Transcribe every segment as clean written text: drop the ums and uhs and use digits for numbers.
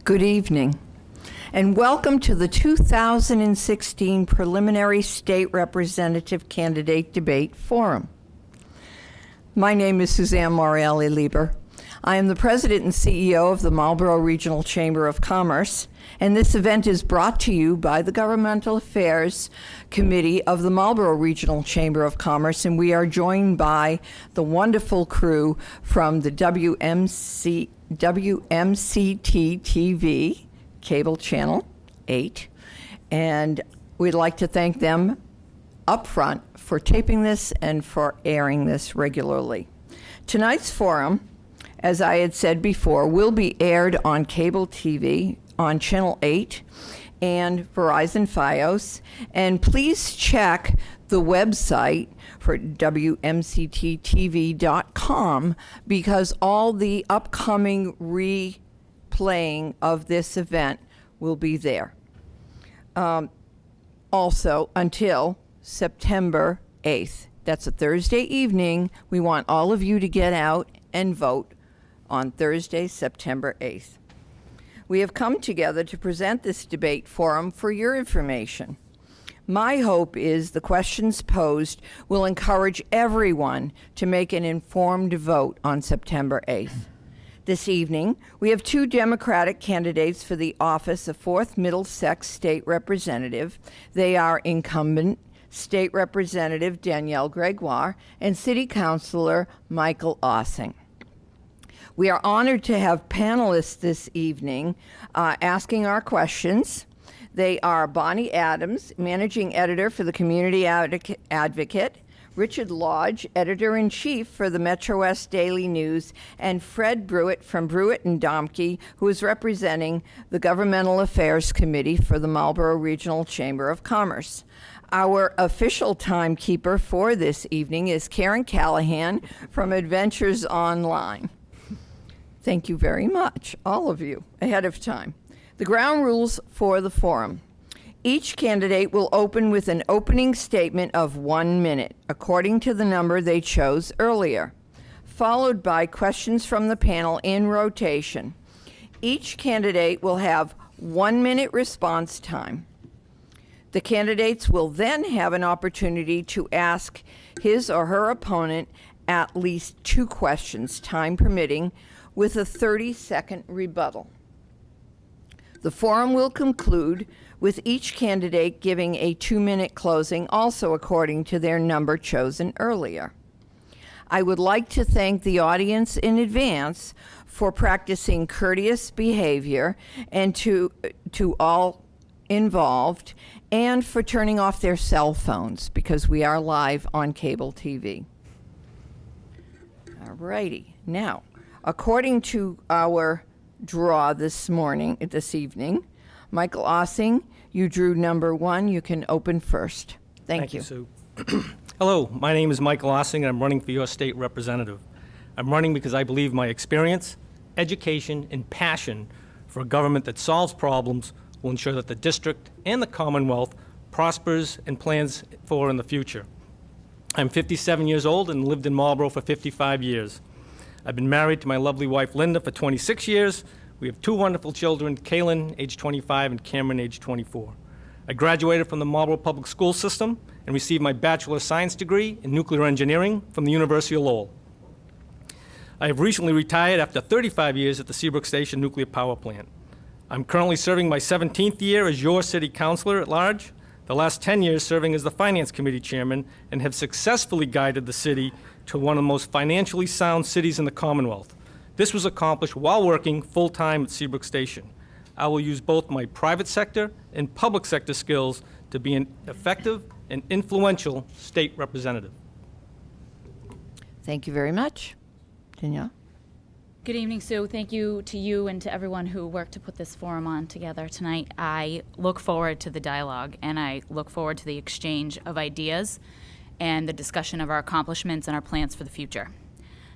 Good evening, and welcome to the 2016 Preliminary State Representative Candidate Debate Forum. My name is Suzanne Morreale-Lieber. I am the President and CEO of the Marlborough Regional Chamber of Commerce, and this event is brought to you by the Governmental Affairs Committee of the Marlborough Regional Chamber of Commerce, and we are joined by the wonderful crew from the WMCT-TV, Cable Channel 8, and we'd like to thank them up front for taping this and for airing this regularly. Tonight's forum, as I had said before, will be aired on cable TV on Channel 8 and Verizon Fios, and please check the website for WMCT-TV.com because all the upcoming replaying of this event will be there. Also, until September 8th. That's a Thursday evening. We want all of you to get out and vote on Thursday, September 8th. We have come together to present this debate forum for your information. My hope is the questions posed will encourage everyone to make an informed vote on September 8th. This evening, we have two Democratic candidates for the office of 4th Middlesex State Representative. They are incumbent State Representative Danielle Gregoire and City Councilor Michael Ossing. We are honored to have panelists this evening asking our questions. They are Bonnie Adams, Managing Editor for the Community Advocate, Richard Lodge, Editor-in-Chief for the Metro West Daily News, and Fred Brewitt from Brewitt and Domke, who is representing the Governmental Affairs Committee for the Marlborough Regional Chamber of Commerce. Our official timekeeper for this evening is Karen Callahan from Adventures Online. Thank you very much, all of you, ahead of time. The ground rules for the forum. Each candidate will open with an opening statement of 1 minute, according to the number they chose earlier, followed by questions from the panel in rotation. Each candidate will have 1 minute response time. The candidates will then have an opportunity to ask his or her opponent at least 2 questions, time permitting, with a 30-second rebuttal. The forum will conclude with each candidate giving a 2-minute closing, also according to their number chosen earlier. I would like to thank the audience in advance for practicing courteous behavior and to all involved, and for turning off their cell phones because we are live on cable TV. All righty. Now, according to our draw this evening, Michael Ossing, you drew number 1. You can open first. Thank you. Sue. Hello, my name is Michael Ossing, and I'm running for your state representative. I'm running because I believe my experience, education, and passion for a government that solves problems will ensure that the district and the Commonwealth prospers and plans for in the future. I'm 57 years old and lived in Marlborough for 55 years. I've been married to my lovely wife, Linda, for 26 years. We have 2 wonderful children, Kaylin, age 25, and Cameron, age 24. I graduated from the Marlborough Public School System and received my Bachelor of Science degree in Nuclear Engineering from the University of Lowell. I have recently retired after 35 years at the Seabrook Station Nuclear Power Plant. I'm currently serving my 17th year as your City Councilor at large, the last 10 years serving as the Finance Committee Chairman, and have successfully guided the city to one of the most financially sound cities in the Commonwealth. This was accomplished while working full-time at Seabrook Station. I will use both my private sector and public sector skills to be an effective and influential state representative. Thank you very much. Danielle? Good evening, Sue. Thank you to you and to everyone who worked to put this forum on together tonight. I look forward to the dialogue, and I look forward to the exchange of ideas and the discussion of our accomplishments and our plans for the future.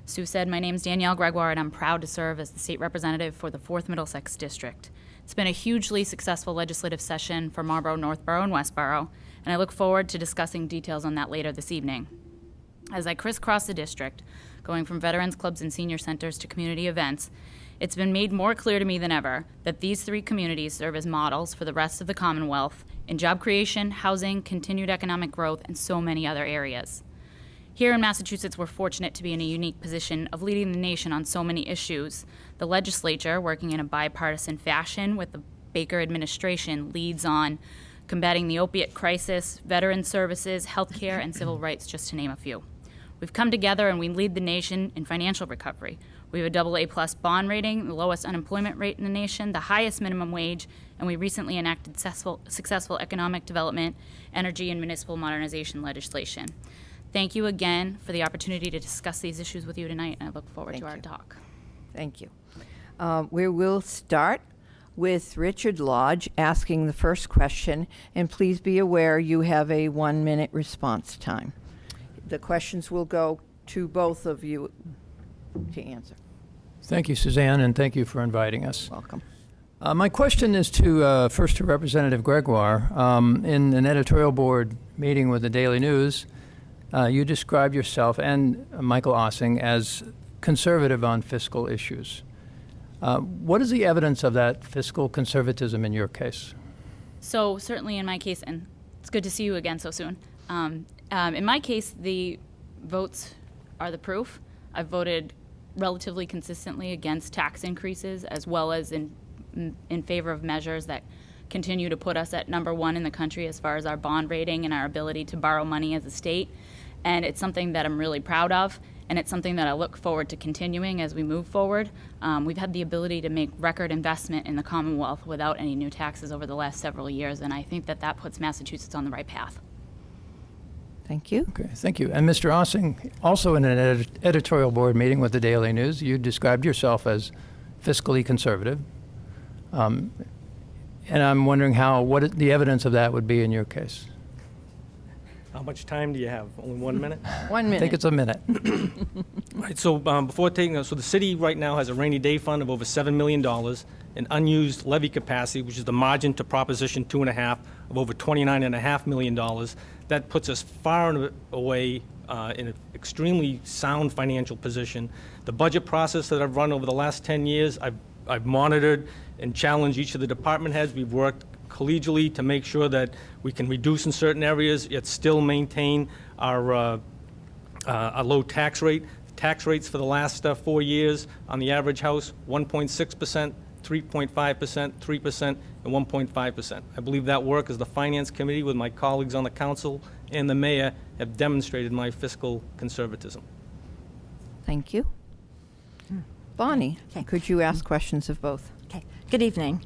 Sue said, my name is Danielle Gregoire, and I'm proud to serve as the state representative for the 4th Middlesex District. It's been a hugely successful legislative session for Marlborough, Northborough, and Westborough, and I look forward to discussing details on that later this evening. As I crisscross the district, going from veterans clubs and senior centers to community events, It's been made more clear to me than ever that these 3 communities serve as models for the rest of the Commonwealth in job creation, housing, continued economic growth, and so many other areas. Here in Massachusetts, we're fortunate to be in a unique position of leading the nation on so many issues. The legislature, working in a bipartisan fashion with the Baker administration, leads on combating the opiate crisis, veteran services, healthcare, and civil rights, just to name a few. We've come together and we lead the nation in financial recovery. We have a AA+ bond rating, the lowest unemployment rate in the nation, the highest minimum wage, and we recently enacted successful economic development, energy, and municipal modernization legislation. Thank you again for the opportunity to discuss these issues with you tonight, and I look forward to our talk. Thank you. We will start with Richard Lodge asking the first question, and please be aware you have a 1-minute response time. The questions will go to both of you to answer. Thank you, Suzanne, and thank you for inviting us. Welcome. My question is first to Representative Gregoire. In an editorial board meeting with the Daily News, you described yourself and Michael Ossing as conservative on fiscal issues. What is the evidence of that fiscal conservatism in your case? So certainly in my case, and it's good to see you again so soon. In my case, the votes are the proof. I've voted relatively consistently against tax increases, as well as in favor of measures that continue to put us at #1 in the country as far as our bond rating and our ability to borrow money as a state. And it's something that I'm really proud of, and it's something that I look forward to continuing as we move forward. We've had the ability to make record investment in the Commonwealth without any new taxes over the last several years, and I think that that puts Massachusetts on the right path. Thank you. Okay, thank you. And Mr. Ossing, also in an editorial board meeting with the Daily News, you described yourself as fiscally conservative. And I'm wondering what the evidence of that would be in your case. How much time do you have? Only 1 minute? 1 I minute. think it's a minute. Right, so so the city right now has a rainy day fund of over $7 million, an unused levy capacity, which is the margin to Proposition 2.5 of over $29.5 million. That puts us far and away in an extremely sound financial position. The budget process that I've run over the last 10 years, I've monitored and challenged each of the department heads. We've worked collegially to make sure that we can reduce in certain areas, yet still maintain our low tax rate. Tax rates for the last 4 years on the average house, 1.6%, 3.5%, 3%, and 1.5%. I believe that work as the Finance Committee with my colleagues on the council and the mayor have demonstrated my fiscal conservatism. Thank you. Bonnie, Okay. could you ask questions of both? Okay. Good evening.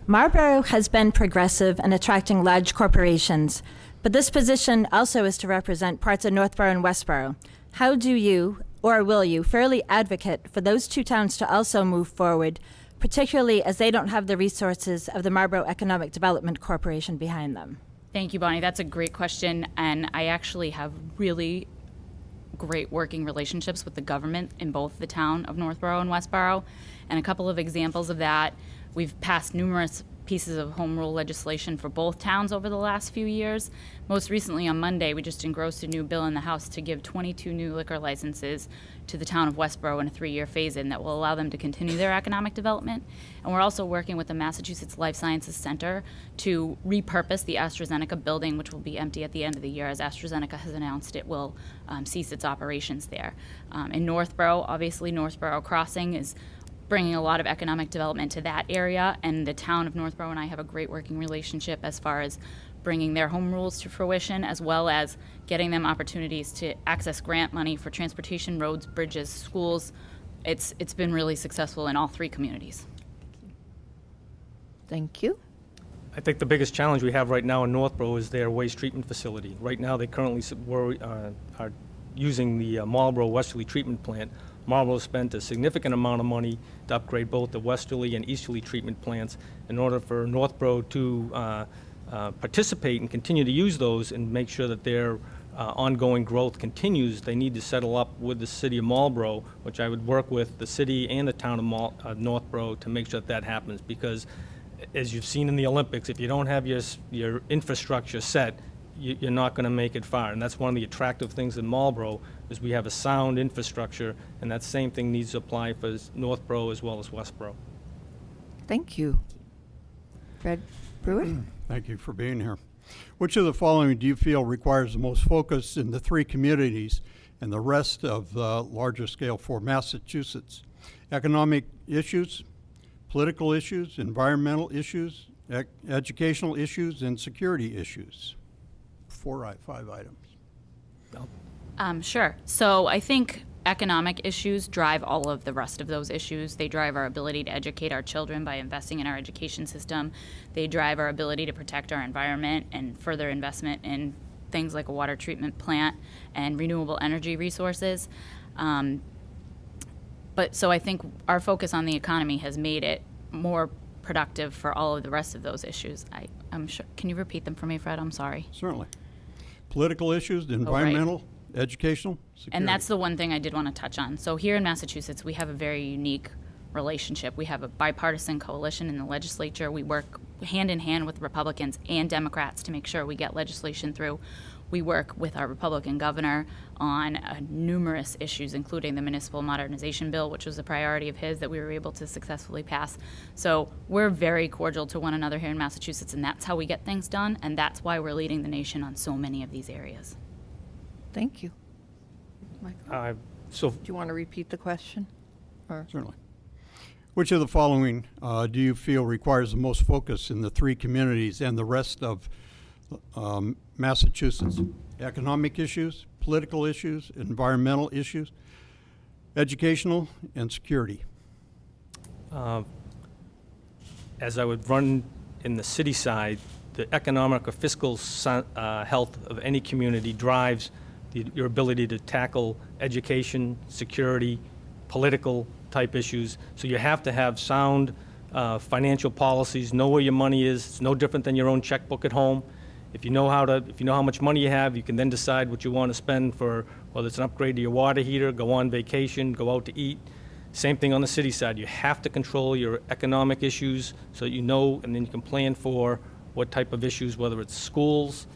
Marlborough has been progressive and attracting large corporations, but this position also is to represent parts of Northborough and Westborough. How do you, or will you, fairly advocate for those 2 towns to also move forward, particularly as they don't have the resources of the Marlborough Economic Development Corporation behind them? Thank you, Bonnie. That's a great question, and I actually have really great working relationships with the government in both the town of Northborough and Westborough. And a couple of examples of that, we've passed numerous pieces of home rule legislation for both towns over the last few years. Most recently on Monday, we just engrossed a new bill in the House to give 22 new liquor licenses to the town of Westborough in a 3-year phase-in that will allow them to continue their economic development. And we're also working with the Massachusetts Life Sciences Center to repurpose the AstraZeneca building, which will be empty at the end of the year, as AstraZeneca has announced it will cease its operations there. In Northborough, obviously Northborough Crossing is bringing a lot of economic development to that area, and the town of Northborough and I have a great working relationship as far as bringing their home rules to fruition, as well as getting them opportunities to access grant money for transportation, roads, bridges, schools. It's been really successful in all 3 communities. Thank you. I think the biggest challenge we have right now in Northborough is their waste treatment facility. Right now, they currently are using the Marlborough Westerly treatment plant. Marlborough spent a significant amount of money to upgrade both the Westerly and Easterly treatment plants in order for Northborough to participate and continue to use those and make sure that their ongoing growth continues. They need to settle up with the city of Marlborough, which I would work with the city and the town of Northborough to make sure that happens, because as you've seen in the Olympics, if you don't have your infrastructure set, you're not going to make it far. And that's one of the attractive things in Marlborough is we have a sound infrastructure, and that same thing needs to apply for Northborough as well as Westborough. Thank you. Fred Brewer? Thank you for being here. Which of the following do you feel requires the most focus in the three communities and the rest of the larger scale for Massachusetts? Economic issues, political issues, environmental issues, educational issues, and security issues. 5 items. Sure. So I think economic issues drive all of the rest of those issues. They drive our ability to educate our children by investing in our education system. They drive our ability to protect our environment and further investment in things like a water treatment plant and renewable energy resources. So I think our focus on the economy has made it more productive for all of the rest of those issues. I'm sure. Can you repeat them for me, Fred? I'm sorry. Certainly. Political issues, environmental, educational, security. And that's the one thing I did want to touch on. So here in Massachusetts, we have a very unique relationship. We have a bipartisan coalition in the legislature. We work hand in hand with Republicans and Democrats to make sure we get legislation through. We work with our Republican governor on numerous issues, including the municipal modernization bill, which was a priority of his that we were able to successfully pass. So we're very cordial to one another here in Massachusetts, and that's how we get things done, and that's why we're leading the nation on so many of these areas. Thank you. Michael? So Do you want to repeat the question? Or? Certainly. Which of the following do you feel requires the most focus in the three communities and the rest of Massachusetts? Economic issues, political issues, environmental issues, educational, and security. as I would run in the city side, the economic or fiscal health of any community drives your ability to tackle education, security, political type issues. So you have to have sound financial policies, know where your money is. It's no different than your own checkbook at home. If you know how much money you have, you can then decide what you want to spend for, whether it's an upgrade to your water heater, go on vacation, go out to eat. Same thing on the city side. You have to control your economic issues so that you know, and then you can plan for what type of issues, whether it's schools,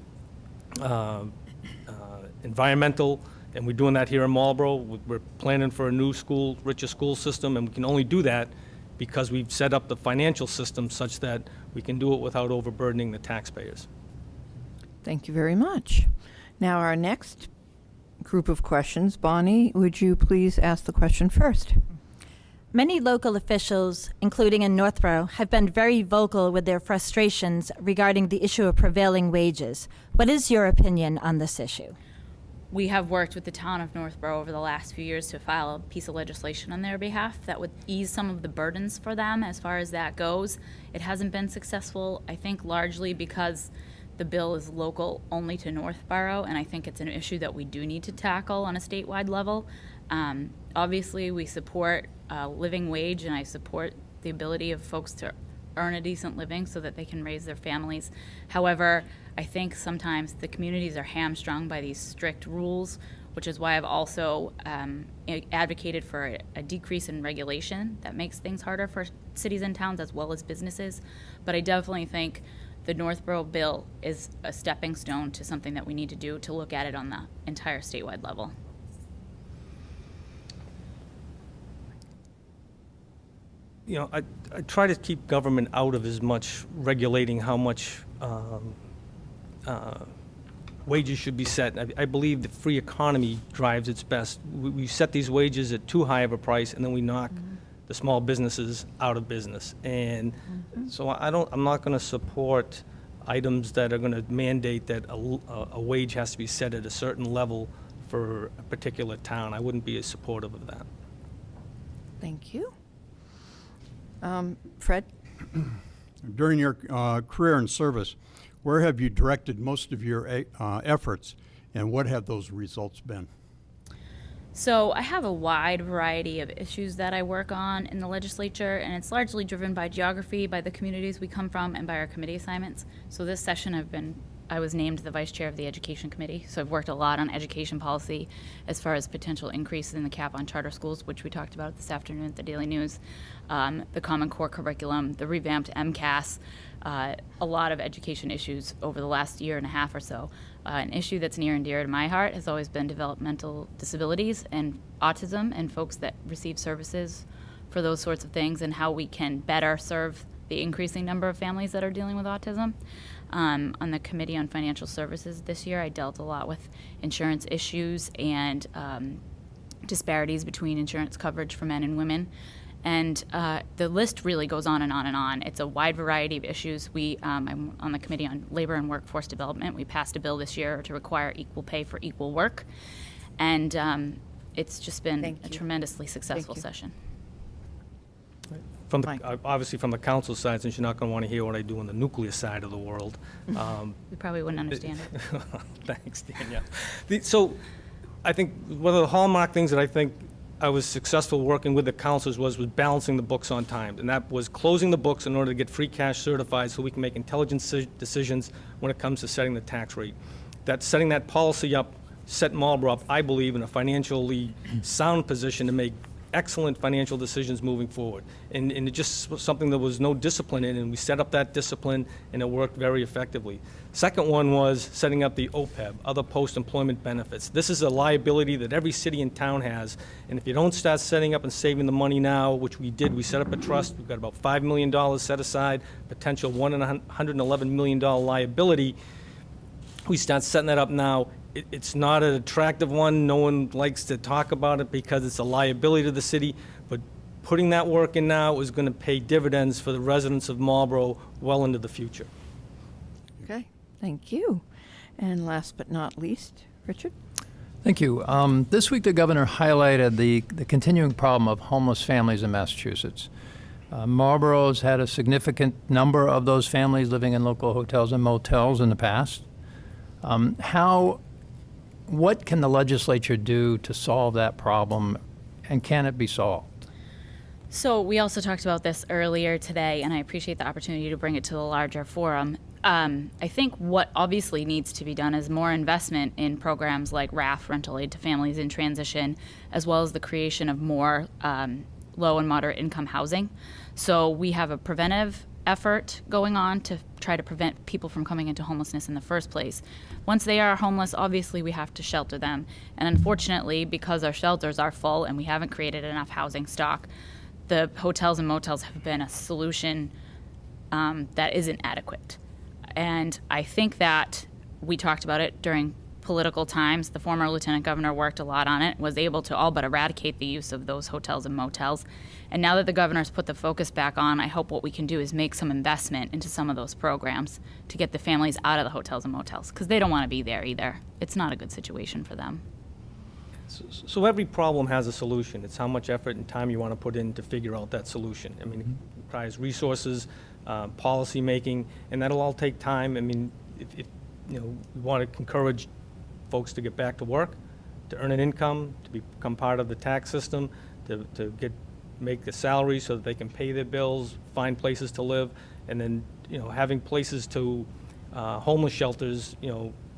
environmental, and we're doing that here in Marlborough. We're planning for a new school, richer school system, and we can only do that because we've set up the financial system such that we can do it without overburdening the taxpayers. Thank you very much. Now, our next group of questions. Bonnie, would you please ask the question first? Many local officials, including in Northborough, have been very vocal with their frustrations regarding the issue of prevailing wages. What is your opinion on this issue? We have worked with the town of Northborough over the last few years to file a piece of legislation on their behalf that would ease some of the burdens for them as far as that goes. It hasn't been successful, I think, largely because the bill is local only to Northborough, and I think it's an issue that we do need to tackle on a statewide level. Obviously, we support a living wage, and I support the ability of folks to earn a decent living so that they can raise their families. However, I think sometimes the communities are hamstrung by these strict rules, which is why I've also advocated for a decrease in regulation that makes things harder for cities and towns as well as businesses. But I definitely think the Northborough bill is a stepping stone to something that we need to do to look at it on the entire statewide level. You know, I try to keep government out of as much regulating how much wages should be set. I believe the free economy drives its best. We set these wages at too high of a price, and then we knock the small businesses out of business. And so I'm not going to support items that are going to mandate that a wage has to be set at a certain level for a particular town. I wouldn't be as supportive of that. Thank you. Fred? During your career in service, where have you directed most of your efforts, and what have those results been? So I have a wide variety of issues that I work on in the legislature, and it's largely driven by geography, by the communities we come from, and by our committee assignments. So this session I've been I was named the vice chair of the education committee, so I've worked a lot on education policy as far as potential increases in the cap on charter schools, which we talked about this afternoon at the Daily News, the Common Core curriculum, the revamped MCAS, a lot of education issues over the last year and a half or so. An issue that's near and dear to my heart has always been developmental disabilities and autism and folks that receive services for those sorts of things, and how we can better serve the increasing number of families that are dealing with autism. On the Committee on Financial Services this year, I dealt a lot with insurance issues and disparities between insurance coverage for men and women. And the list really goes on and on and on. It's a wide variety of issues. I'm on the Committee on Labor and Workforce Development. We passed a bill this year to require equal pay for equal work. And it's just been a tremendously successful session. Obviously, from the council side, since you're not going to want to hear what I do on the nuclear side of the world. We probably wouldn't understand it. Thanks, Danielle. So I think one of the hallmark things that I think I was successful working with the councils was balancing the books on time. And that was closing the books in order to get free cash certified so we can make intelligent decisions when it comes to setting the tax rate. That setting that policy up set Marlborough up, I believe, in a financially sound position to make excellent financial decisions moving forward. And it just was something there was no discipline in, and we set up that discipline, and it worked very effectively. Second one was setting up the OPEB, other post-employment benefits. This is a liability that every city and town has, and if you don't start setting up and saving the money now, which we did, we set up a trust, we've got about $5 million set aside, potential $111 million liability. We start setting that up now. It's not an attractive one. No one likes to talk about it because it's a liability to the city, but putting that work in now is going to pay dividends for the residents of Marlborough well into the future. Okay, thank you. And last but not least, Richard? Thank you. This week, the governor highlighted the continuing problem of homeless families in Massachusetts. Marlborough's had a significant number of those families living in local hotels and motels in the past. What can the legislature do to solve that problem, and can it be solved? So we also talked about this earlier today, and I appreciate the opportunity to bring it to the larger forum. I think what obviously needs to be done is more investment in programs like RAF, rental aid to families in transition, as well as the creation of more low and moderate income housing. So we have a preventive effort going on to try to prevent people from coming into homelessness in the first place. Once they are homeless, obviously we have to shelter them. And unfortunately, because our shelters are full and we haven't created enough housing stock, the hotels and motels have been a solution that isn't adequate. And I think that we talked about it during political times. The former lieutenant governor worked a lot on it, was able to all but eradicate the use of those hotels and motels. And now that the governor's put the focus back on, I hope what we can do is make some investment into some of those programs to get the families out of the hotels and motels, because they don't want to be there either. It's not a good situation for them. So every problem has a solution. It's how much effort and time you want to put in to figure out that solution. I mean, it requires resources, policy making, and that'll all take time. I mean, if we want to encourage folks to get back to work, to earn an income, to become part of the tax system, to make a salary so that they can pay their bills, find places to live, and then having places to homeless shelters,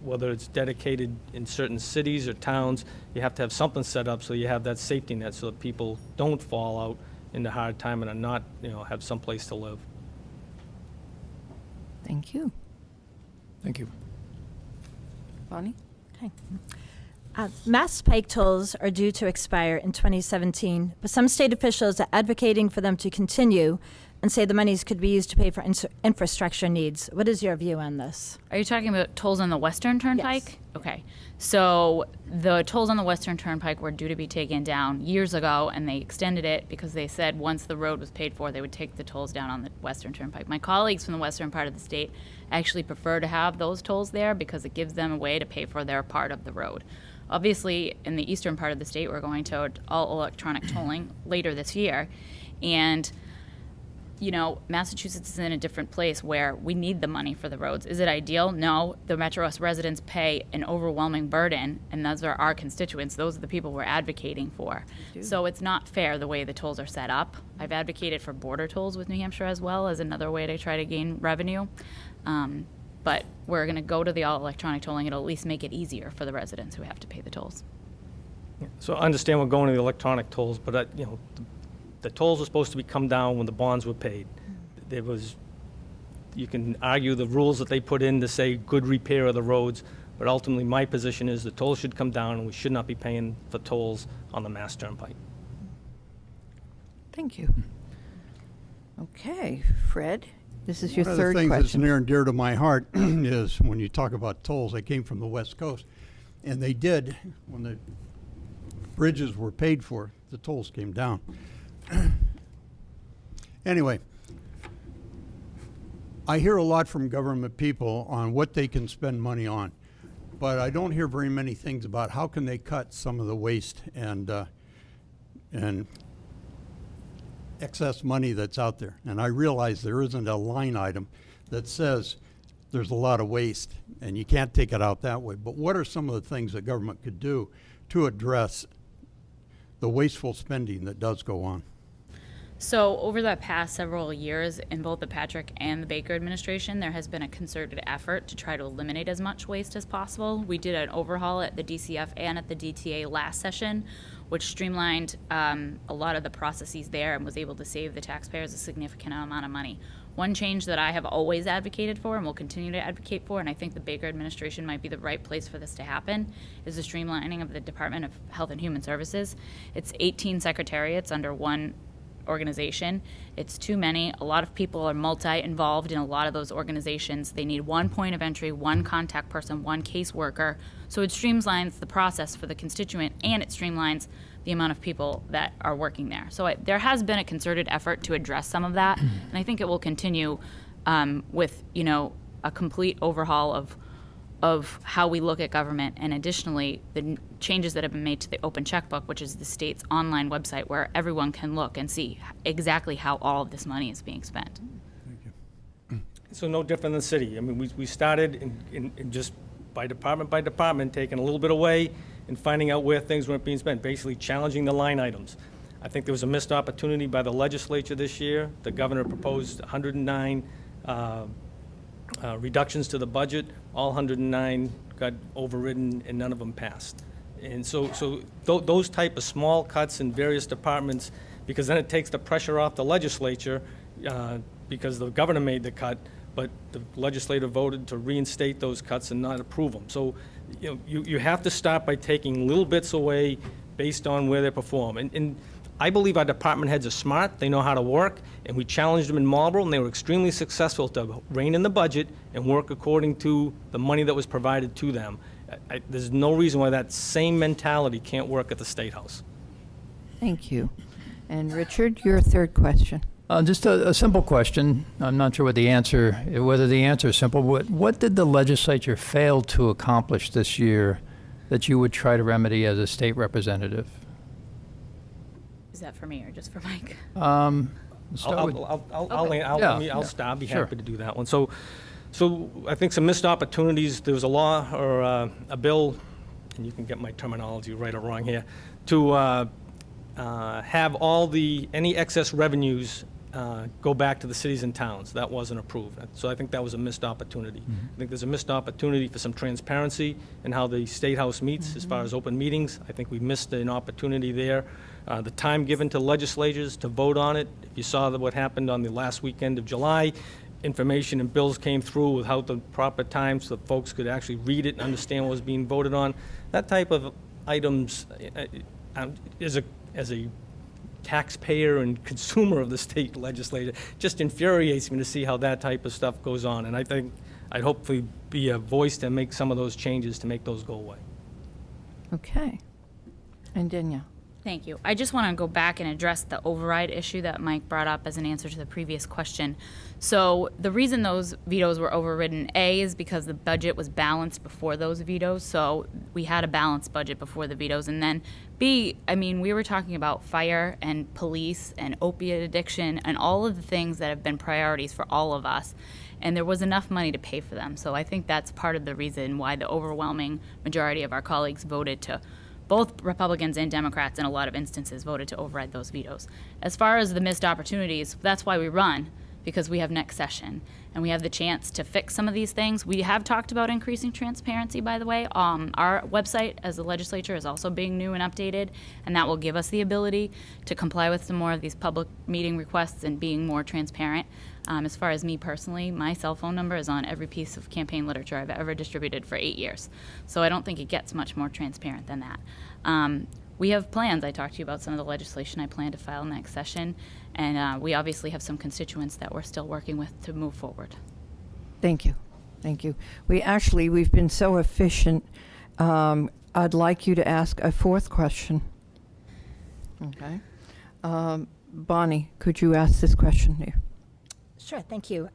whether it's dedicated in certain cities or towns, you have to have something set up so you have that safety net so that people don't fall out into hard time and are not have some place to live. Thank you. Thank you. Bonnie? Okay. Mass pike tolls are due to expire in 2017, but some state officials are advocating for them to continue and say the monies could be used to pay for infrastructure needs. What is your view on this? Are you talking about tolls on the Western Turnpike? Yes. Okay. So the tolls on the Western Turnpike were due to be taken down years ago, and they extended it because they said once the road was paid for, they would take the tolls down on the Western Turnpike. My colleagues from the western part of the state actually prefer to have those tolls there because it gives them a way to pay for their part of the road. Obviously, in the eastern part of the state, we're going to all electronic tolling later this year. And Massachusetts is in a different place where we need the money for the roads. Is it ideal? No. The Metro West residents pay an overwhelming burden, and those are our constituents. Those are the people we're advocating for. So it's not fair the way the tolls are set up. I've advocated for border tolls with New Hampshire as well as another way to try to gain revenue. but we're going to go to the all-electronic tolling. It'll at least make it easier for the residents who have to pay the tolls. So I understand we're going to the electronic tolls, but the tolls were supposed to be come down when the bonds were paid. There was, you can argue the rules that they put in to say good repair of the roads, but ultimately my position is the tolls should come down and we should not be paying for tolls on the Mass Turnpike. Thank you. Okay, Fred, this is your One of the third things that's question. near and dear to my heart is when you talk about tolls, I came from the West Coast, and they did, when the bridges were paid for, the tolls came down. Anyway, I hear a lot from government people on what they can spend money on, but I don't hear very many things about how can they cut some of the waste and excess money that's out there. And I realize there isn't a line item that says there's a lot of waste and you can't take it out that way. But what are some of the things that government could do to address the wasteful spending that does go on? So over the past several years, in both the Patrick and the Baker administration, there has been a concerted effort to try to eliminate as much waste as possible. We did an overhaul at the DCF and at the DTA last session, which streamlined a lot of the processes there and was able to save the taxpayers a significant amount of money. One change that I have always advocated for and will continue to advocate for, and I think the Baker administration might be the right place for this to happen, is the streamlining of the Department of Health and Human Services. It's 18 secretariats under one organization. It's too many. A lot of people are multi-involved in a lot of those organizations. They need one point of entry, one contact person, one caseworker. So it streamlines the process for the constituent, and it streamlines the amount of people that are working there. So there has been a concerted effort to address some of that, and I think it will continue with, a complete overhaul of how we look at government, and additionally the changes that have been made to the open checkbook, which is the state's online website where everyone can look and see exactly how all of this money is being spent. So no different than the city. I mean, we started in just by department, taking a little bit away and finding out where things weren't being spent, basically challenging the line items. I think there was a missed opportunity by the legislature this year. The governor proposed 109 reductions to the budget. All 109 got overridden and none of them passed. And so those type of small cuts in various departments, because then it takes the pressure off the legislature, because the governor made the cut, but the legislature voted to reinstate those cuts and not approve them. So you have to start by taking little bits away based on where they perform. And I believe our department heads are smart, they know how to work, and we challenged them in Marlborough, and they were extremely successful to rein in the budget and work according to the money that was provided to them. There's no reason why that same mentality can't work at the State House. Thank you. And Richard, your third question. Just a simple question. I'm not sure whether the answer is simple. What did the legislature fail to accomplish this year that you would try to remedy as a state representative? Is that for me or just for Mike? I'll Yeah. start. I'll be Sure. happy to do that one. So I think some missed opportunities. There was a law or a bill, and you can get my terminology right or wrong here, to have any excess revenues go back to the cities and towns. That wasn't approved. So I think that was a missed opportunity. I think there's a missed opportunity for some transparency in how the State House meets as far as open meetings. I think we missed an opportunity there. The time given to legislators to vote on it. If you saw what happened on the last weekend of July, information and bills came through without the proper time so that folks could actually read it and understand what was being voted on. That type of items, as a taxpayer and consumer of the state legislature, just infuriates me to see how that type of stuff goes on. And I think I'd hopefully be a voice to make some of those changes to make those go away. Okay. And Danielle. Thank you. I just want to go back and address the override issue that Mike brought up as an answer to the previous question. So the reason those vetoes were overridden, A, is because the budget was balanced before those vetoes. So we had a balanced budget before the vetoes. And then B, we were talking about fire and police and opiate addiction and all of the things that have been priorities for all of us. And there was enough money to pay for them. So I think that's part of the reason why the overwhelming majority of our colleagues voted to, both Republicans and Democrats in a lot of instances, voted to override those vetoes. As far as the missed opportunities, that's why we run, because we have next session and we have the chance to fix some of these things. We have talked about increasing transparency, by the way. Our website as the legislature is also being new and updated, and that will give us the ability to comply with some more of these public meeting requests and being more transparent. As far as me personally, my cell phone number is on every piece of campaign literature I've ever distributed for 8 years. So I don't think it gets much more transparent than that. We have plans. I talked to you about some of the legislation I plan to file next session, and we obviously have some constituents that we're still working with to move forward. Thank you. Thank you. We've been so efficient. I'd like you to ask a fourth question. Okay. Bonnie, could you ask this question here? Sure, thank you.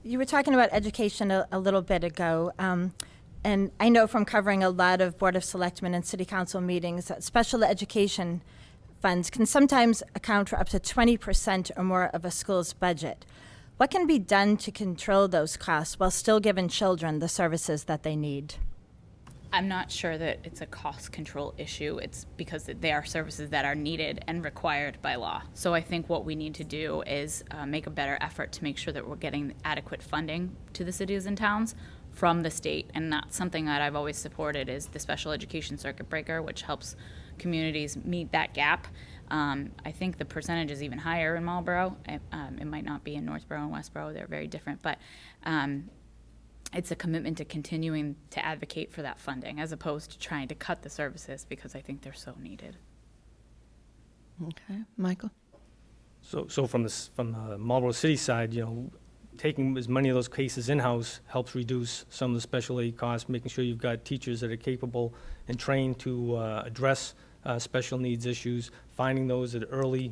You were talking about education a little bit ago, and I know from covering a lot of Board of Selectmen and City Council meetings that special education funds can sometimes account for up to 20% or more of a school's budget. What can be done to control those costs while still giving children the services that they need? I'm not sure that it's a cost control issue. It's because they are services that are needed and required by law. So I think what we need to do is make a better effort to make sure that we're getting adequate funding to the cities and towns from the state. And that's something that I've always supported is the special education circuit breaker, which helps communities meet that gap. I think the percentage is even higher in Marlborough. It might not be in Northborough and Westborough. They're very different. But it's a commitment to continuing to advocate for that funding as opposed to trying to cut the services because I think they're so needed. Okay. Michael? So from the Marlborough City side, taking as many of those cases in-house helps reduce some of the special aid costs, making sure you've got teachers that are capable and trained to address special needs issues. Finding those at early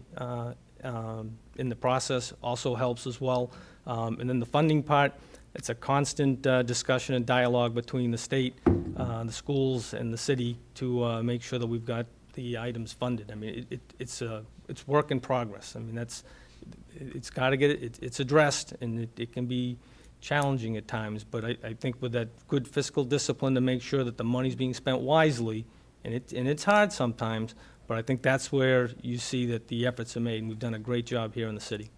in the process also helps as well. And then the funding part, it's a constant discussion and dialogue between the state, the schools, and the city to make sure that we've got the items funded. I mean, it's work in progress. I mean, it's got to get it. It's addressed, and it can be challenging at times. But I think with that good fiscal discipline to make sure that the money's being spent wisely, and it's hard sometimes. But I think that's where you see that the efforts are made, and we've done a great job here in the city.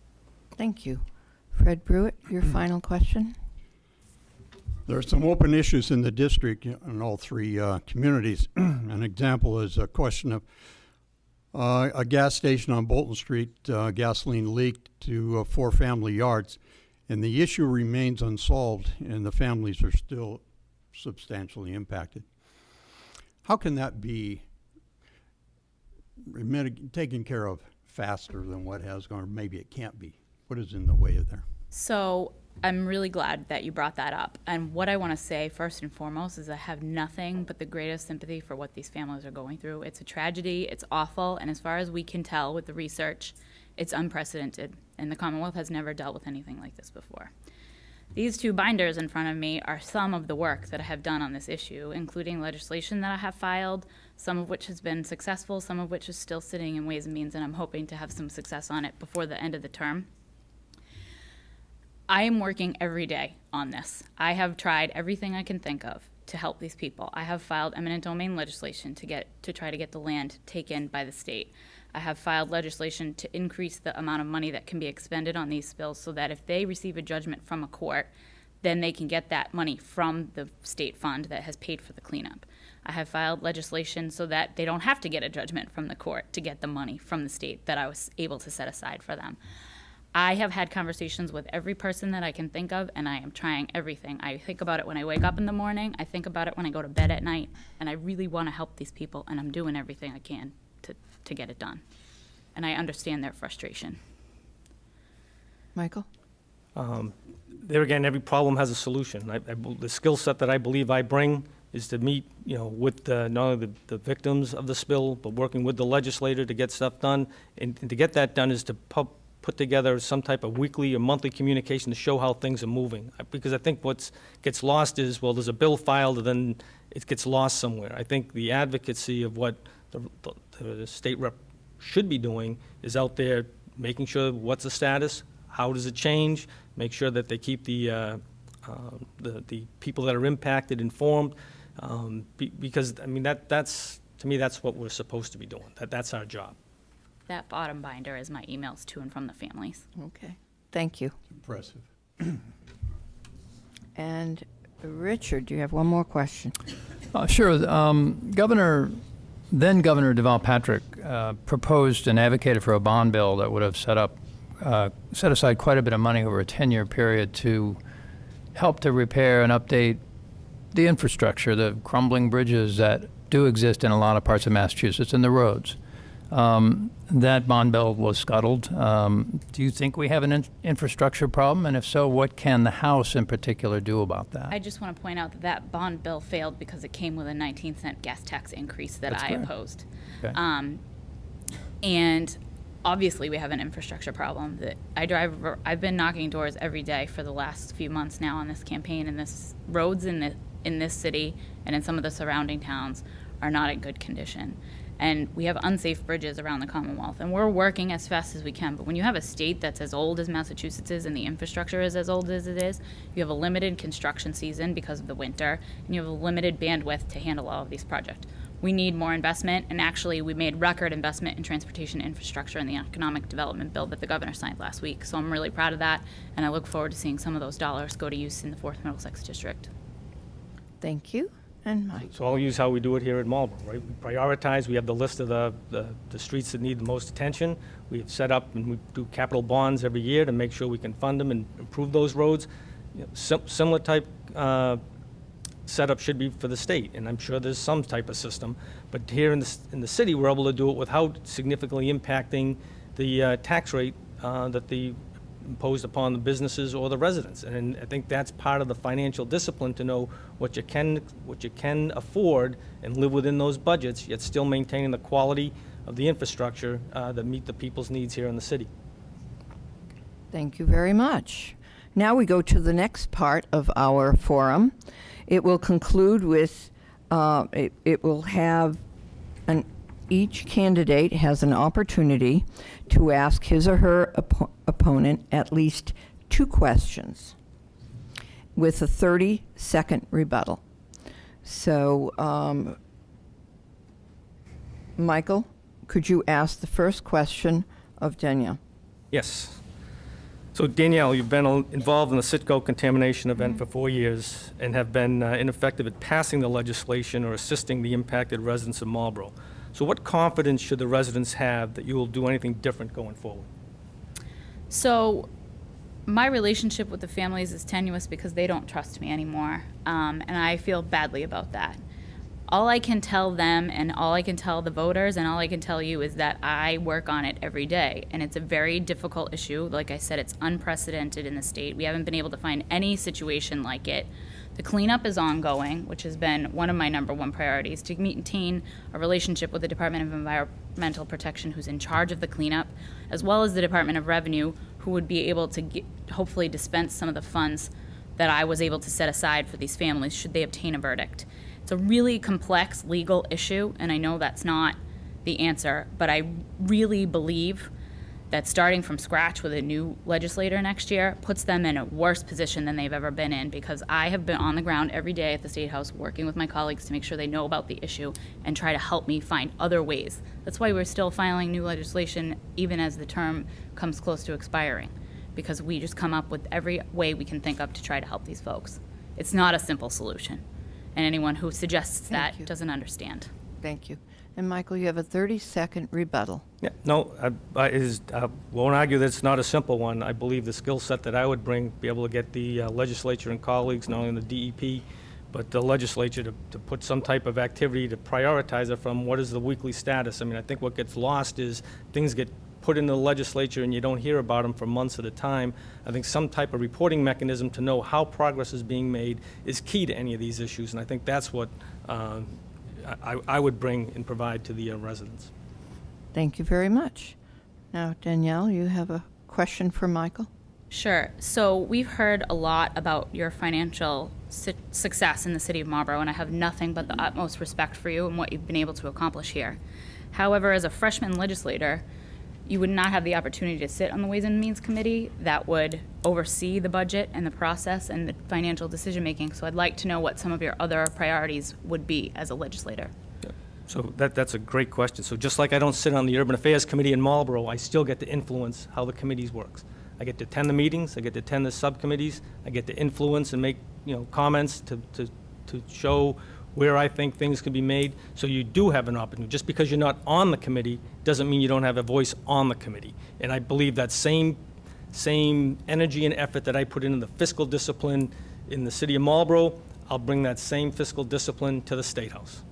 Thank you. Fred Brewitt, your final question? There are some open issues in the district in all three communities. An example is a question of a gas station on Bolton Street, gasoline leaked to 4 family yards, and the issue remains unsolved, and the families are still substantially impacted. How can that be taken care of faster than what has gone, or maybe it can't be? What is in the way of there? So I'm really glad that you brought that up. And what I want to say first and foremost is I have nothing but the greatest sympathy for what these families are going through. It's a tragedy, it's awful, and as far as we can tell with the research, it's unprecedented, and the Commonwealth has never dealt with anything like this before. These 2 binders in front of me are some of the work that I have done on this issue, including legislation that I have filed, some of which has been successful, some of which is still sitting in Ways and Means, and I'm hoping to have some success on it before the end of the term. I am working every day on this. I have tried everything I can think of to help these people. I have filed eminent domain legislation to try to get the land taken by the state. I have filed legislation to increase the amount of money that can be expended on these spills so that if they receive a judgment from a court, then they can get that money from the state fund that has paid for the cleanup. I have filed legislation so that they don't have to get a judgment from the court to get the money from the state that I was able to set aside for them. I have had conversations with every person that I can think of, and I am trying everything. I think about it when I wake up in the morning, I think about it when I go to bed at night, and I really want to help these people, and I'm doing everything I can to get it done. And I understand their frustration. Michael? There again, every problem has a solution. The skill set that I believe I bring is to meet, with not only the victims of the spill, but working with the legislator to get stuff done. And to get that done is to put together some type of weekly or monthly communication to show how things are moving. Because I think what gets lost is, well, there's a bill filed and then it gets lost somewhere. I think the advocacy of what the state rep should be doing is out there making sure what's the status, how does it change, make sure that they keep the people that are impacted informed, because I mean that's to me that's what we're supposed to be doing. That's our job. That bottom binder is my emails to and from the families. Okay. Thank you. Impressive. And Richard, do you have one more question? Sure. Then Governor Deval Patrick proposed and advocated for a bond bill that would have set aside quite a bit of money over a 10-year period to help to repair and update the infrastructure, the crumbling bridges that do exist in a lot of parts of Massachusetts, and the roads. That bond bill was scuttled. Do you think we have an infrastructure problem? And if so, what can the House in particular do about that? I just want to point out that that bond bill failed because it came with a 19-cent gas tax increase that That's I correct. opposed. Okay. And obviously we have an infrastructure problem that I've been knocking doors every day for the last few months now on this campaign, and this roads in this city and in some of the surrounding towns are not in good condition. And we have unsafe bridges around the Commonwealth, and we're working as fast as we can. But when you have a state that's as old as Massachusetts is and the infrastructure is as old as it is, you have a limited construction season because of the winter, and you have a limited bandwidth to handle all of these projects. We need more investment, and actually we made record investment in transportation infrastructure in the economic development bill that the governor signed last week. So I'm really proud of that, and I look forward to seeing some of those dollars go to use in the 4th Middlesex District. Thank you. And Mike. So I'll use how we do it here at Marlborough, right? We prioritize, we have the list of the streets that need the most attention. We have set up and we do capital bonds every year to make sure we can fund them and improve those roads. You know, similar type setup should be for the state, and I'm sure there's some type of system. But here in the city, we're able to do it without significantly impacting the tax rate that the imposed upon the businesses or the residents. And I think that's part of the financial discipline, to know what you can afford and live within those budgets, yet still maintaining the quality of the infrastructure that meet the people's needs here in the city. Thank you very much. Now we go to the next part of our forum. It will conclude with, it will have each candidate has an opportunity to ask his or her opponent at least 2 questions with a 30-second rebuttal. So, Michael, could you ask the first question of Danielle? Yes. So Danielle, you've been involved in the Citgo contamination event for 4 years and have been ineffective at passing the legislation or assisting the impacted residents of Marlborough. So what confidence should the residents have that you will do anything different going forward? So my relationship with the families is tenuous because they don't trust me anymore, and I feel badly about that. All I can tell them, and all I can tell the voters, and all I can tell you is that I work on it every day, and it's a very difficult issue. Like I said, it's unprecedented in the state. We haven't been able to find any situation like it. The cleanup is ongoing, which has been one of my #1 priorities, to maintain a relationship with the Department of Environmental Protection, who's in charge of the cleanup, as well as the Department of Revenue, who would be able to hopefully dispense some of the funds that I was able to set aside for these families should they obtain a verdict. It's a really complex legal issue, and I know that's not the answer, but I really believe that starting from scratch with a new legislator next year puts them in a worse position than they've ever been in, because I have been on the ground every day at the State House working with my colleagues to make sure they know about the issue and try to help me find other ways. That's why we're still filing new legislation even as the term comes close to expiring, because we just come up with every way we can think of to try to help these folks. It's not a simple solution, and anyone who suggests Thank you. that doesn't understand. Thank you. And Michael, you have a 30-second rebuttal. Yeah, no, I won't argue that it's not a simple one. I believe the skill set that I would bring, be able to get the legislature and colleagues, not only in the DEP, but the legislature to put some type of activity to prioritize it from what is the weekly status. I mean, I think what gets lost is things get put into the legislature and you don't hear about them for months at a time. I think some type of reporting mechanism to know how progress is being made is key to any of these issues, and I think that's what I would bring and provide to the residents. Thank you very much. Now, Danielle, you have a question for Michael? Sure. So we've heard a lot about your financial success in the city of Marlborough, and I have nothing but the utmost respect for you and what you've been able to accomplish here. However, as a freshman legislator, you would not have the opportunity to sit on the Ways and Means Committee that would oversee the budget and the process and the financial decision-making. So I'd like to know what some of your other priorities would be as a legislator. So that's a great question. So just like I don't sit on the Urban Affairs Committee in Marlborough, I still get to influence how the committees works. I get to attend the meetings, I get to attend the subcommittees, I get to influence and make, comments to show where I think things can be made. So you do have an opportunity. Just because you're not on the committee doesn't mean you don't have a voice on the committee. And I believe that same energy and effort that I put into the fiscal discipline in the city of Marlborough, I'll bring that same fiscal discipline to the State House.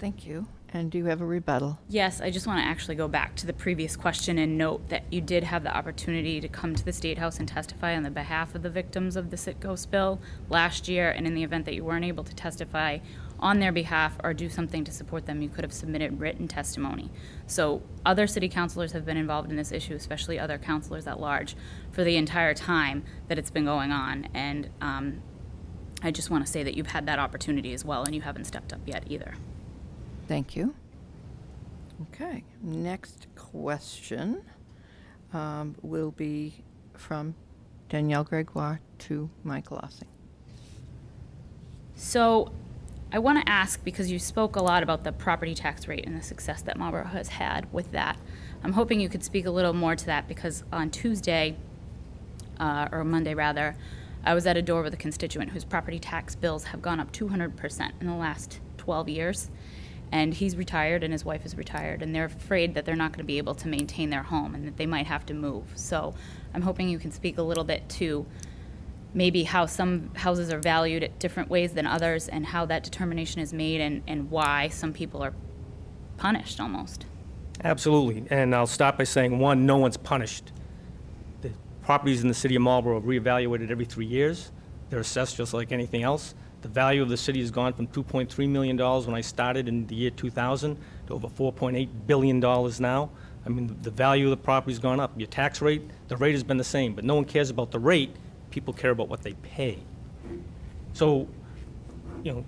Thank you. And do you have a rebuttal? Yes, I just want to actually go back to the previous question and note that you did have the opportunity to come to the State House and testify on the behalf of the victims of the Citgo spill last year, and in the event that you weren't able to testify on their behalf or do something to support them, you could have submitted written testimony. So other city councilors have been involved in this issue, especially other councilors at large, for the entire time that it's been going on. And I just want to say that you've had that opportunity as well, and you haven't stepped up yet either. Thank you. Okay, next question will be from Danielle Gregoire to Michael Ossing. So I want to ask, because you spoke a lot about the property tax rate and the success that Marlborough has had with that. I'm hoping you could speak a little more to that, because on Tuesday, or Monday rather, I was at a door with a constituent whose property tax bills have gone up 200% in the last 12 years. And he's retired and his wife is retired, and they're afraid that they're not going to be able to maintain their home and that they might have to move. So I'm hoping you can speak a little bit to maybe how some houses are valued at different ways than others, and how that determination is made, and why some people are punished almost. Absolutely. And I'll start by saying, one, no one's punished. The properties in the city of Marlborough are reevaluated every 3 years. They're assessed just like anything else. The value of the city has gone from $2.3 million when I started in the year 2000 to over $4.8 billion now. I mean, the value of the property's gone up. Your tax rate, the rate has been the same, but no one cares about the rate. People care about what they pay. So,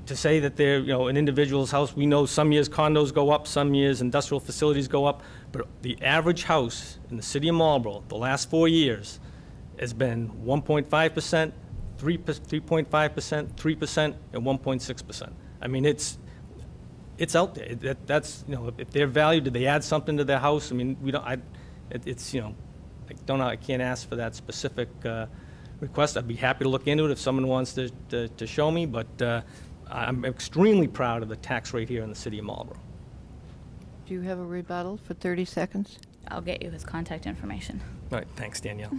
to say that they're, an individual's house, we know some years condos go up, some years industrial facilities go up, but the average house in the city of Marlborough, the last 4 years, has been 1.5%, 3.5%, 3%, and 1.6%. I mean, it's out there. That's if they're valued, did they add something to their house? I mean, we don't. I can't ask for that specific request. I'd be happy to look into it if someone wants to show me. But I'm extremely proud of the tax rate here in the city of Marlborough. Do you have a rebuttal for 30 seconds? I'll get you his contact information. All right, thanks, Danielle.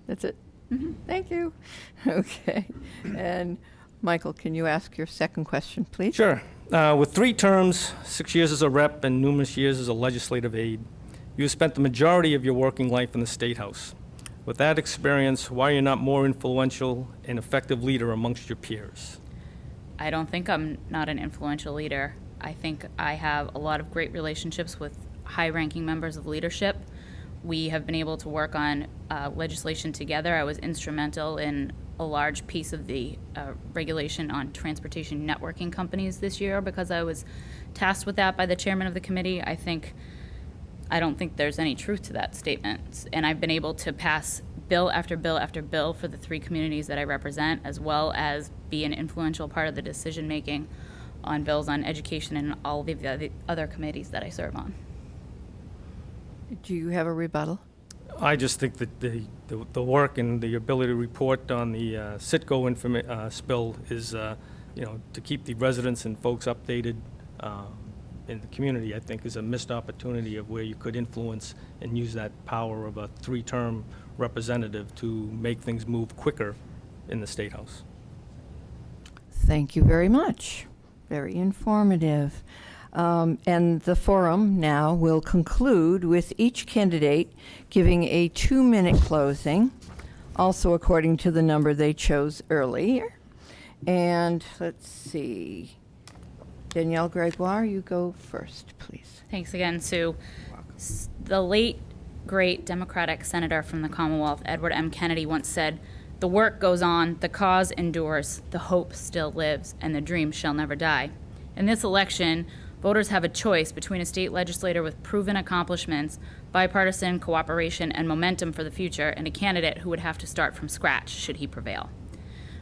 That's it? Mm-hmm. Thank you. Okay. And Michael, can you ask your second question, please? Sure. With 3 terms, 6 years as a rep and numerous years as a legislative aide, you have spent the majority of your working life in the State House. With that experience, why are you not more influential and effective leader amongst your peers? I don't think I'm not an influential leader. I think I have a lot of great relationships with high-ranking members of leadership. We have been able to work on legislation together. I was instrumental in a large piece of the regulation on transportation networking companies this year because I was tasked with that by the chairman of the committee. I don't think there's any truth to that statement. And I've been able to pass bill after bill after bill for the 3 communities that I represent, as well as be an influential part of the decision-making on bills on education and all of the other committees that I serve on. Do you have a rebuttal? I just think that the work and the ability to report on the Citgo spill is, to keep the residents and folks updated in the community, I think is a missed opportunity of where you could influence and use that power of a 3-term representative to make things move quicker in the State House. Thank you very much. Very informative. And the forum now will conclude with each candidate giving a 2-minute closing, also according to the number they chose earlier. And let's see. Danielle Gregoire, you go first, please. Thanks again, Sue. The late, great Democratic senator from the Commonwealth, Edward M. Kennedy, once said, "The work goes on, the cause endures, the hope still lives, and the dream shall never die." In this election, voters have a choice between a state legislator with proven accomplishments, bipartisan cooperation, and momentum for the future, and a candidate who would have to start from scratch should he prevail.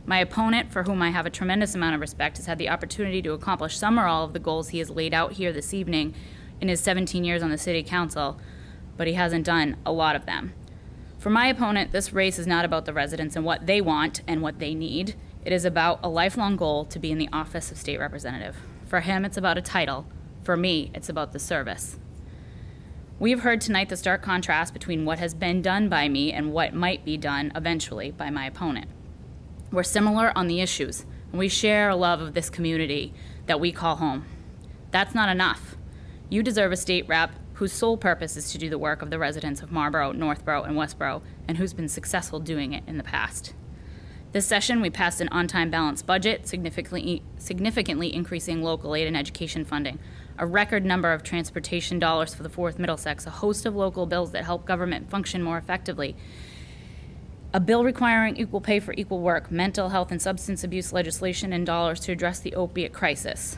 My opponent, for whom I have a tremendous amount of respect, has had the opportunity to accomplish some or all of the goals he has laid out here this evening in his 17 years on the City Council, but he hasn't done a lot of them. For my opponent, this race is not about the residents and what they want and what they need. It is about a lifelong goal to be in the office of state representative. For him, it's about a title. For me, it's about the service. We have heard tonight the stark contrast between what has been done by me and what might be done eventually by my opponent. We're similar on the issues, and we share a love of this community that we call home. That's not enough. You deserve a state rep whose sole purpose is to do the work of the residents of Marlborough, Northborough, and Westborough, and who's been successful doing it in the past. This session, we passed an on-time balanced budget, significantly increasing local aid and education funding, a record number of transportation dollars for the 4th Middlesex, a host of local bills that help government function more effectively, a bill requiring equal pay for equal work, mental health and substance abuse legislation, and dollars to address the opiate crisis,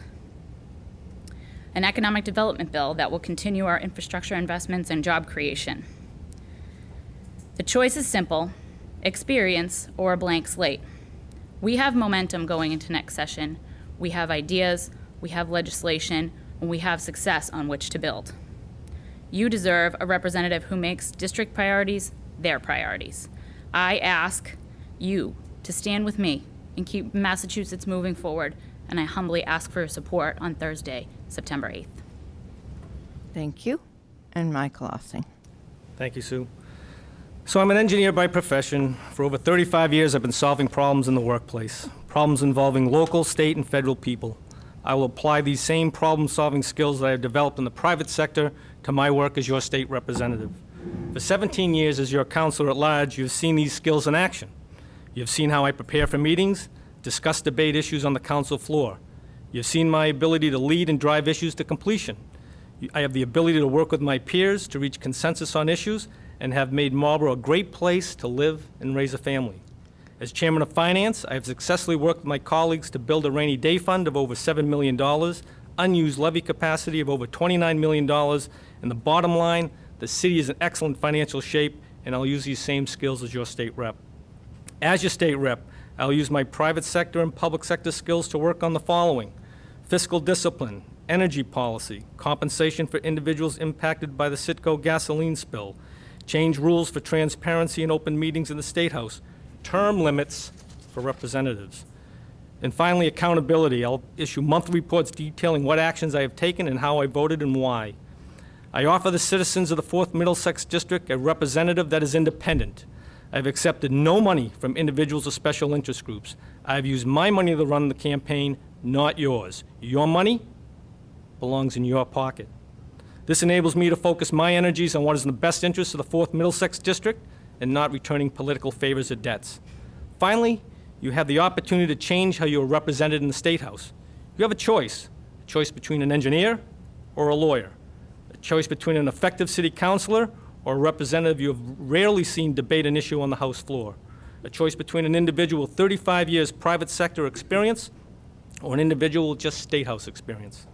an economic development bill that will continue our infrastructure investments and job creation. The choice is simple: experience or a blank slate. We have momentum going into next session. We have ideas, we have legislation, and we have success on which to build. You deserve a representative who makes district priorities their priorities. I ask you to stand with me and keep Massachusetts moving forward, and I humbly ask for your support on Thursday, September 8th. Thank you. And Michael Ossing. Thank you, Sue. So I'm an engineer by profession. For over 35 years, I've been solving problems in the workplace, problems involving local, state, and federal people. I will apply these same problem-solving skills that I have developed in the private sector to my work as your state representative. For 17 years as your counselor at large, you've seen these skills in action. You've seen how I prepare for meetings, discuss, debate issues on the council floor. You've seen my ability to lead and drive issues to completion. I have the ability to work with my peers to reach consensus on issues and have made Marlborough a great place to live and raise a family. As chairman of finance, I have successfully worked with my colleagues to build a rainy day fund of over $7 million, unused levy capacity of over $29 million, and the bottom line, the city is in excellent financial shape, and I'll use these same skills as your state rep. As your state rep, I'll use my private sector and public sector skills to work on the following: fiscal discipline, energy policy, compensation for individuals impacted by the Citgo gasoline spill, change rules for transparency and open meetings in the State House, term limits for representatives. And finally, accountability. I'll issue monthly reports detailing what actions I have taken and how I voted and why. I offer the citizens of the 4th Middlesex District a representative that is independent. I've accepted no money from individuals or special interest groups. I've used my money to run the campaign, not yours. Your money belongs in your pocket. This enables me to focus my energies on what is in the best interest of the 4th Middlesex District and not returning political favors or debts. Finally, you have the opportunity to change how you are represented in the State House. You have a choice between an engineer or a lawyer, a choice between an effective city councilor or a representative you have rarely seen debate an issue on the House floor, a choice between an individual with 35 years private sector experience or an individual with just State House experience.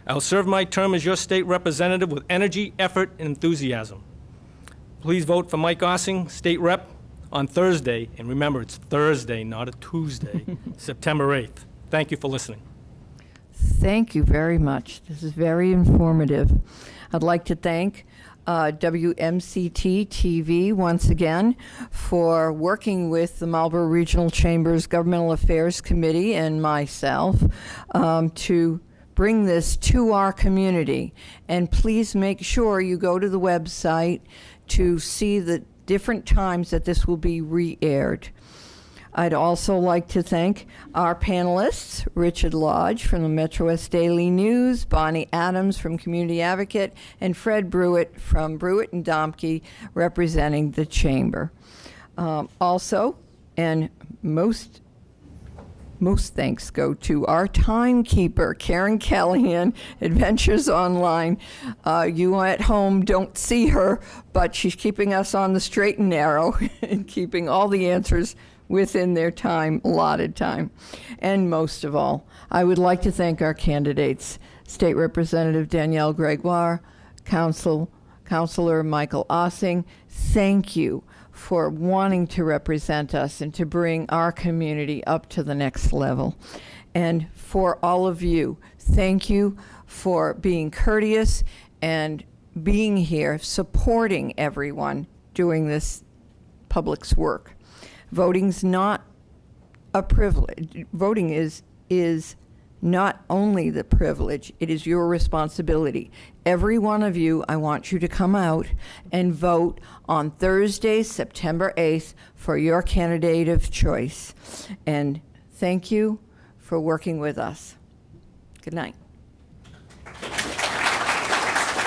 I'll serve my term as your state representative with energy, effort, and enthusiasm. Please vote for Mike Ossing, state rep, on Thursday, and remember, it's Thursday, not a Tuesday, September 8th. Thank you for listening. Thank you very much. This is very informative. I'd like to thank WMCT-TV once again for working with the Marlborough Regional Chamber's Governmental Affairs Committee and myself to bring this to our community. And please make sure you go to the website to see the different times that this will be re-aired. I'd also like to thank our panelists, Richard Lodge from the Metro West Daily News, Bonnie Adams from Community Advocate, and Fred Brewitt from Brewitt and Domke representing the Chamber. Also, and most thanks go to our timekeeper, Karen Callahan, Adventures Online. You at home don't see her, but she's keeping us on the straight and narrow and keeping all the answers within their allotted time. And most of all, I would like to thank our candidates, State Representative Danielle Gregoire, Councilor Michael Ossing. Thank you for wanting to represent us and to bring our community up to the next level. And for all of you, thank you for being courteous and being here, supporting everyone doing this public's work. Voting's not a privilege. Voting is not only the privilege, it is your responsibility. Every one of you, I want you to come out and vote on Thursday, September 8th for your candidate of choice. And thank you for working with us. Good night.